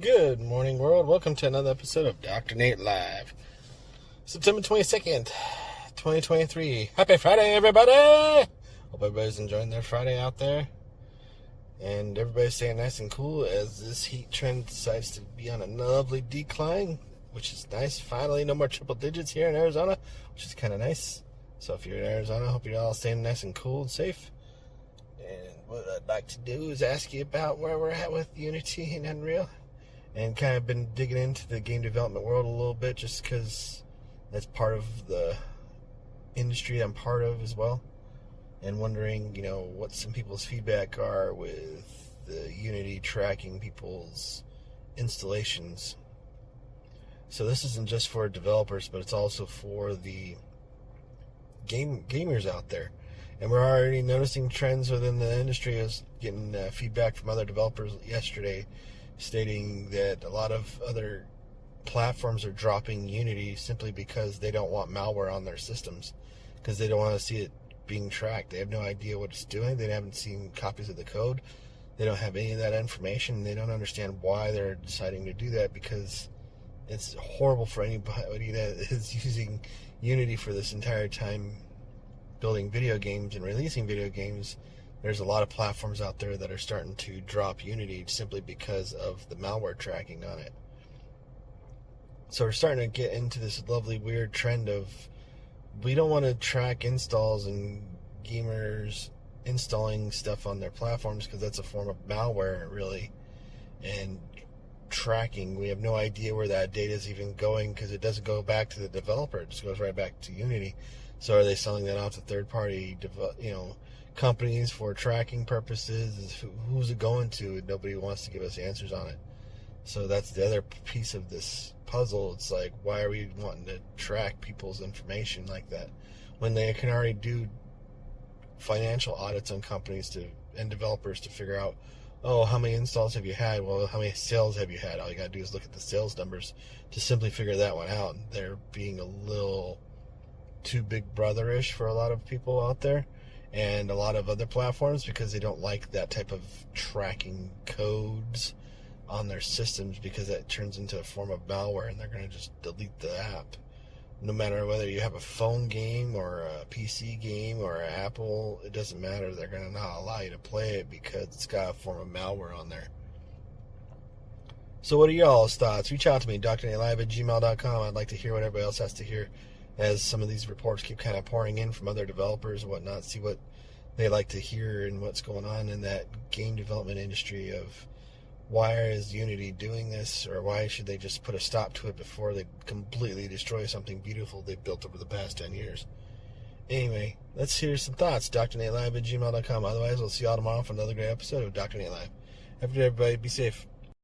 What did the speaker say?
Good morning, world. Welcome to another episode of Dr. Nate Live. September 22nd, 2023. Happy Friday, everybody! Hope everybody's enjoying their Friday out there. And everybody's staying nice and cool as this heat trend decides to be on a lovely decline, which is nice. Finally, no more triple digits here in Arizona, which is kind of nice. So if you're in Arizona, I hope you're all staying nice and cool and safe. And what I'd like to do is ask you about where we're at with Unity and Unreal. And kind of been digging into the game development world a little bit just because that's part of the industry I'm part of as well. And wondering, what some people's feedback are with the Unity tracking people's installations. So this isn't just for developers, but it's also for the gamers out there. And we're already noticing trends within the industry. I was getting feedback from other developers yesterday stating that a lot of other platforms are dropping Unity simply because they don't want malware on their systems, because they don't want to see it being tracked. They have no idea what it's doing. They haven't seen copies of the code. They don't have any of that information. They don't understand why they're deciding to do that, because it's horrible for anybody that is using Unity for this entire time building video games and releasing video games. There's a lot of platforms out there that are starting to drop Unity simply because of the malware tracking on it. So we're starting to get into this lovely weird trend of, we don't want to track installs and gamers installing stuff on their platforms because that's a form of malware, really. And tracking, we have no idea where that data is even going because it doesn't go back to the developer. It just goes right back to Unity. So are they selling that off to third-party companies for tracking purposes? Who's it going to? Nobody wants to give us answers on it. So that's the other piece of this puzzle. It's like, why are we wanting to track people's information like that when they can already do financial audits on companies and developers to figure out, how many installs have you had? Well, how many sales have you had? All you got to do is look at the sales numbers to simply figure that one out. They're being a little too big brother-ish for a lot of people out there and a lot of other platforms, because they don't like that type of tracking codes on their systems, because that turns into a form of malware and they're going to just delete the app. No matter whether you have a phone game or a PC game or an Apple, it doesn't matter. They're going to not allow you to play it because it's got a form of malware on there. So what are y'all's thoughts? Reach out to me, DoctorNateLive@gmail.com. I'd like to hear what everybody else has to hear as some of these reports keep kind of pouring in from other developers and whatnot. See what they like to hear and what's going on in that game development industry of, why is Unity doing this, or why should they just put a stop to it before they completely destroy something beautiful they've built over the past 10 years. Anyway, let's hear some thoughts. DoctorNateLive@gmail.com. Otherwise, we'll see y'all tomorrow for another great episode of Dr. Nate Live. Have a good day, everybody. Be safe.